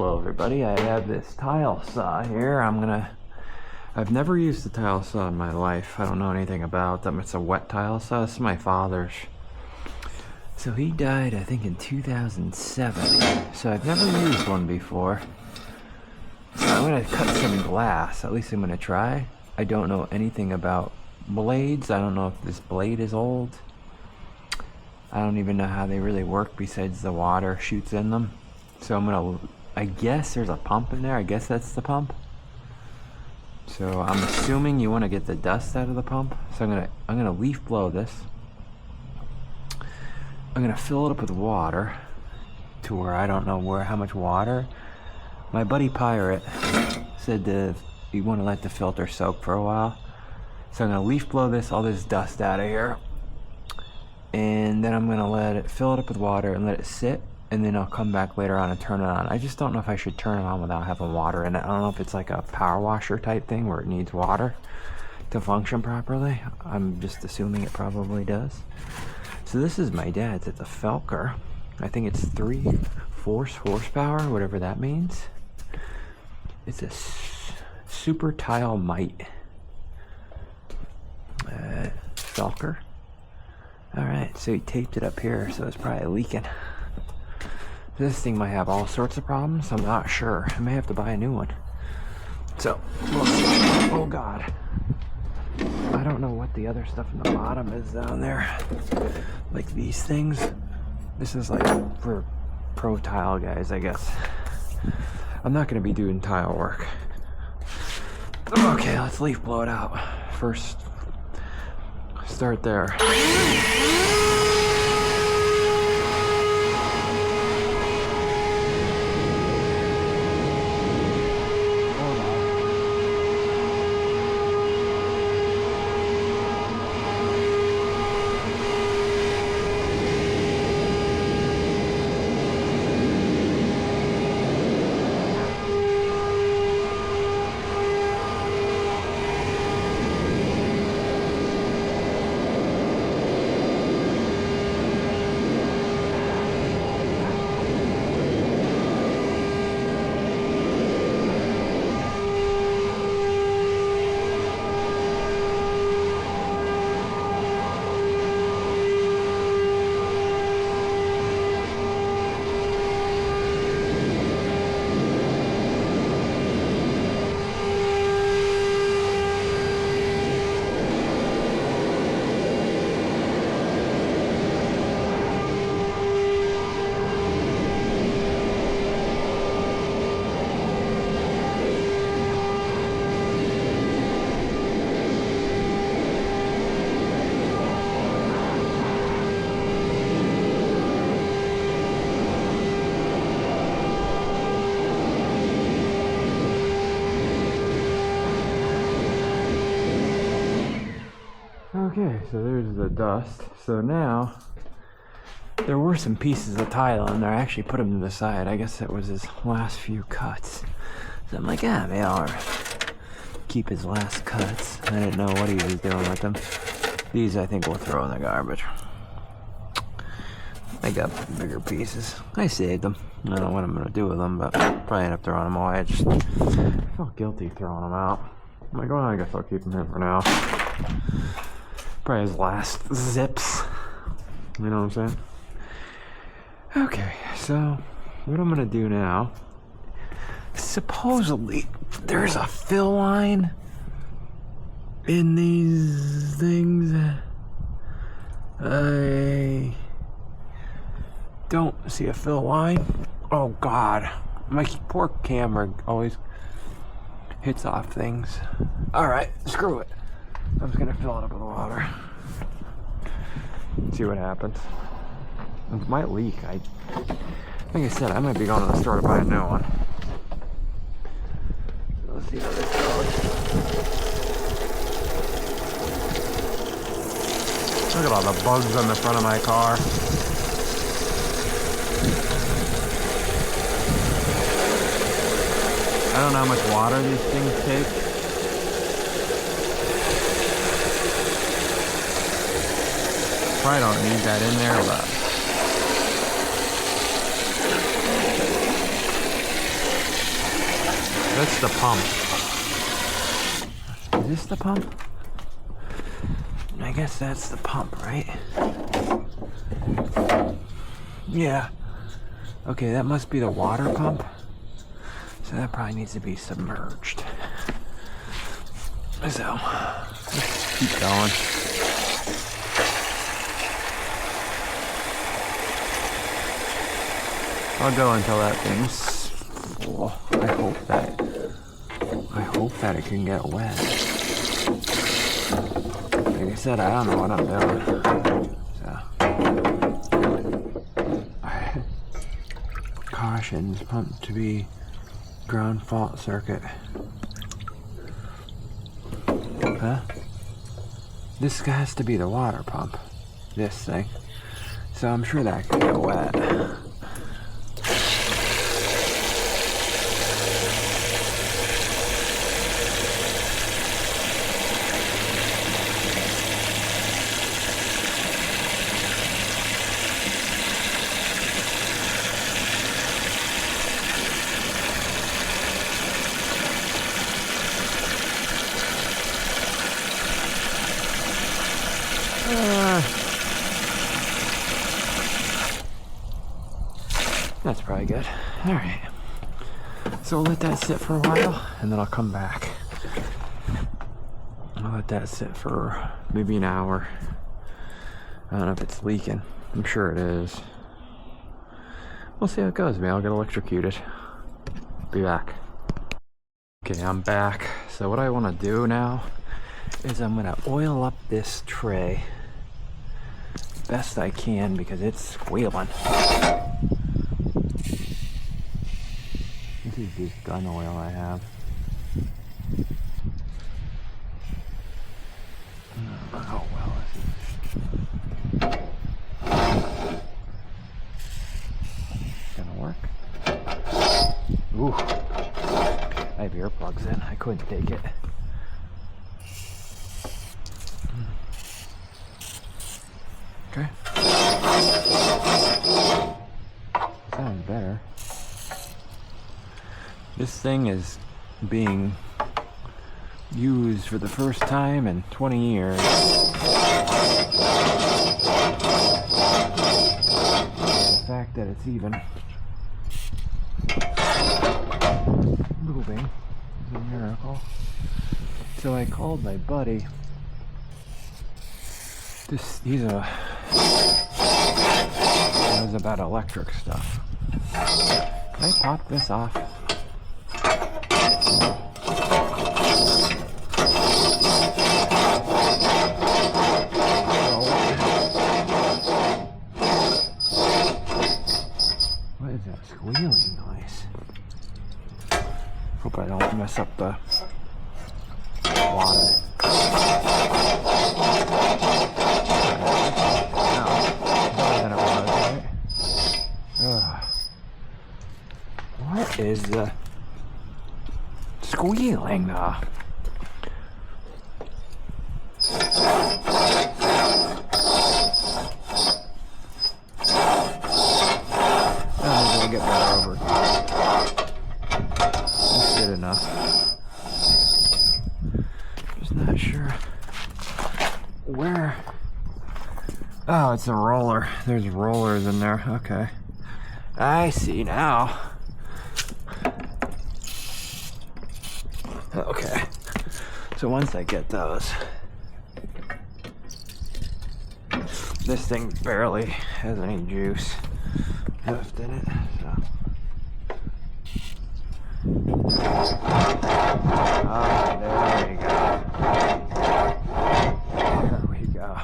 Hello everybody, I have this tile saw here. I've never used a tile saw in my life. I don't know anything about them. It's a wet tile saw. This is my father's. So he died, I think, in 2007. So I've never used one before. So I'm gonna cut some glass. At least I'm gonna try. I don't know anything about blades. I don't know if this blade is old. I don't even know how they really work besides the water shoots in them. So I guess there's a pump in there. I guess that's the pump. So I'm assuming you want to get the dust out of the pump. So I'm gonna leaf blow this. I'm gonna fill it up with water to where I don't know how much water. My buddy Pirate said that you want to let the filter soak for a while. So I'm gonna leaf blow all this dust out of here. And then I'm gonna fill it up with water and let it sit. And then I'll come back later on and turn it on. I just don't know if I should turn it on without having water in it. I don't know if it's like a power washer type thing where it needs water to function properly. I'm just assuming it probably does. So this is my dad's. It's a Felker. I think it's 3-4 horsepower, whatever that means. It's a super tile Mite. Felker. Alright, so he taped it up here, so it's probably leaking. This thing might have all sorts of problems. I'm not sure. I may have to buy a new one. So, we'll see. Oh God. I don't know what the other stuff in the bottom is down there. Like these things. This is like for pro tile guys, I guess. I'm not going to be doing tile work. Okay, let's leaf blow it out. First, start there. Okay, so there's the dust. So now, there were some pieces of tile in there. I actually put them to the side. I guess that was his last few cuts. So I'm like, maybe I'll keep his last cuts. I didn't know what he was doing with them. These I think we'll throw in the garbage. I got bigger pieces. I saved them. I don't know what I'm going to do with them, but probably end up throwing them away. I felt guilty throwing them out. I'm like, well, I guess I'll keep them in for now. Probably his last zips. You know what I'm saying? Okay, so what I'm gonna do now, supposedly there's a fill line in these things. I don't see a fill line. Oh God, my poor camera always hits off things. Alright, screw it. I'm just gonna fill it up with water. See what happens. It might leak. Like I said, I might be going to the store to buy a new one. So let's see how this goes. Look at all the bugs on the front of my car. I don't know how much water these things take. Probably don't need that in there, but That's the pump. Is this the pump? I guess that's the pump, right? Yeah. Okay, that must be the water pump. So that probably needs to be submerged. So, let's keep going. I'll go until that thing's full. I hope that it can get wet. Like I said, I don't know what I'm doing. So, cautions, pump to be ground fault circuit. Huh? This has to be the water pump. This thing. So I'm sure that could get wet. That's probably good. Alright. So we'll let that sit for a while and then I'll come back. I'll let that sit for maybe an hour. I don't know if it's leaking. I'm sure it is. We'll see how it goes. Maybe I'll get electrocuted. Be back. Okay, I'm back. So what I want to do now is I'm going to oil up this tray best I can because it's squealing. This is just gun oil I have. I don't know how well this is gonna work. Ooh, I have earplugs in. I couldn't take it. Okay. Sounds better. This thing is being used for the first time in 20 years. The fact that it's even moving is a miracle. So I called my buddy. He knows about electric stuff. Can I pop this off? What is that squealing noise? Hope I don't mess up the water. What is the squealing though? I'm gonna get that over. That's good enough. Just not sure where. Oh, it's a roller. There's rollers in there. Okay. I see now. Okay. So once I get those, this thing barely has any juice left in it. So. Oh, there we go. There we go.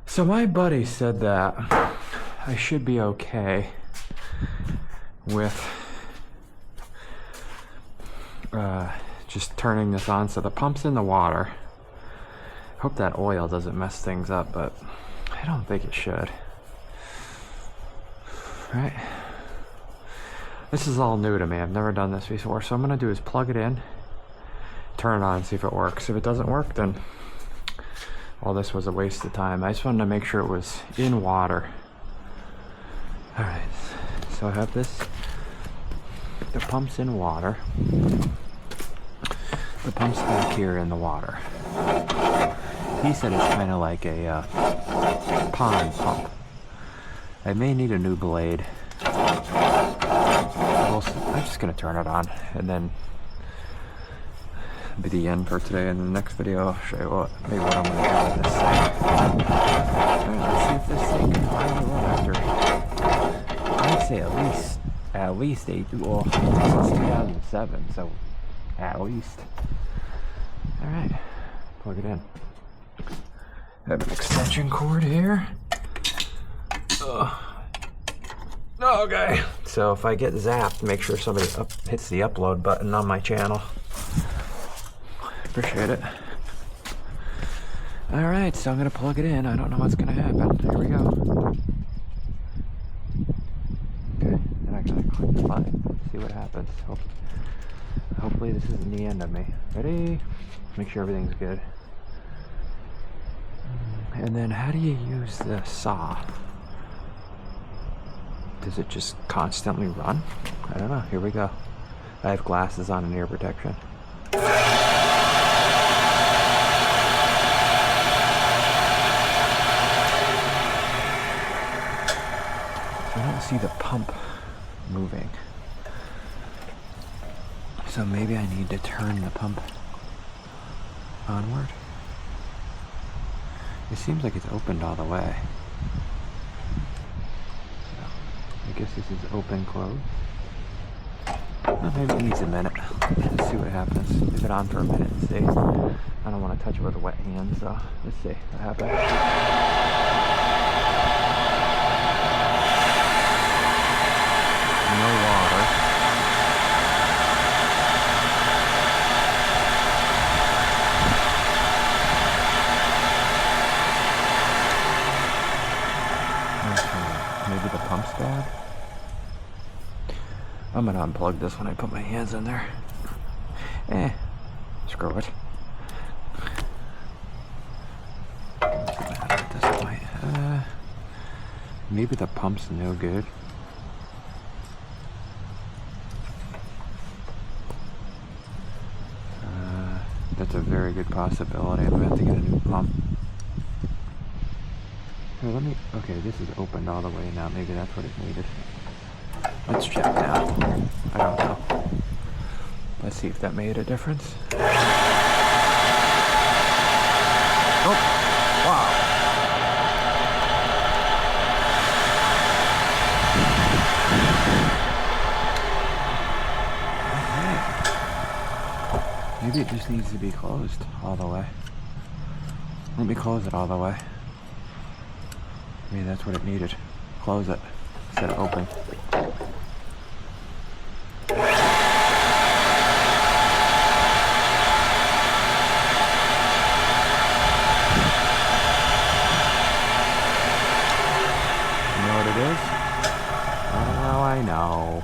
So my buddy said that I should be okay with just turning this on. So the pump's in the water. Hope that oil doesn't mess things up, but I don't think it should. Right? This is all new to me. I've never done this before. So what I'm gonna do is plug it in, turn it on, see if it works. If it doesn't work, then all this was a waste of time. I just wanted to make sure it was in water. Alright, so I have this The pump's in water. The pump's back here in the water. He said it's kind of like a pond pump. I may need a new blade. I'm just going to turn it on, and then be the end for today. In the next video, I'll show you what I'm going to do with this thing. Alright, let's see if this thing can finally run after, I'd say at least 8, well, since 2007, so at least. Alright, plug it in. I have an extension cord here. Okay, so if I get zapped, make sure somebody hits the upload button on my channel. Appreciate it. Alright, so I'm gonna plug it in. I don't know what's gonna happen. Here we go. Okay, then I gotta click the button, see what happens. Hopefully this isn't the end of me. Ready? Make sure everything's good. And then how do you use the saw? Does it just constantly run? I don't know. Here we go. I have glasses on and ear protection. I don't see the pump moving. So maybe I need to turn the pump onward. It seems like it's opened all the way. So I guess this is open, close. Well, maybe it needs a minute. Let's see what happens. Leave it on for a minute and see. I don't want to touch it with a wet hand, so let's see what happens. No water. Maybe the pump's bad. I'm gonna unplug this when I put my hands in there. Screw it. At this point, maybe the pump's no good. That's a very good possibility. I'm gonna have to get a new pump. Here, okay, this is opened all the way now. Maybe that's what it needed. Let's check now. I don't know. Let's see if that made a difference. Oh, wow. Okay. Maybe it just needs to be closed all the way. Let me close it all the way. Maybe that's what it needed. Close it instead of open. You know what it is? Oh, I know.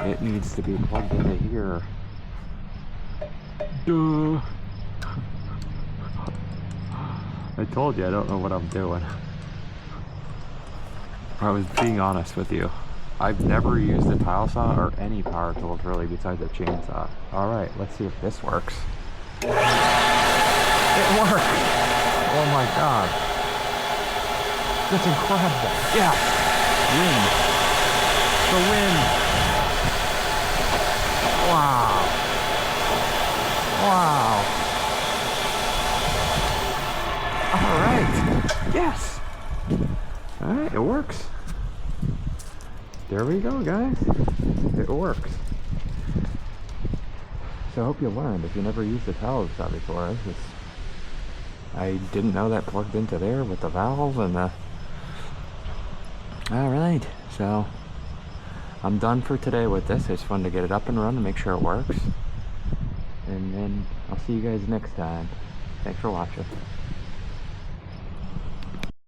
It needs to be plugged into here. Duh. I told you I don't know what I'm doing. I was being honest with you. I've never used a tile saw or any power tools really besides a chainsaw. Alright, let's see if this works. It worked! Oh my god. That's incredible. Yeah! Wind. The wind. Wow. Wow. Alright. Yes. Alright, it works. There we go, guys. It works. So I hope you learned. If you never used a tile saw before, I didn't know that plugged into there with the valve and the... Alright, so I'm done for today with this. I just wanted to get it up and running, make sure it works. And then I'll see you guys next time. Thanks for watching.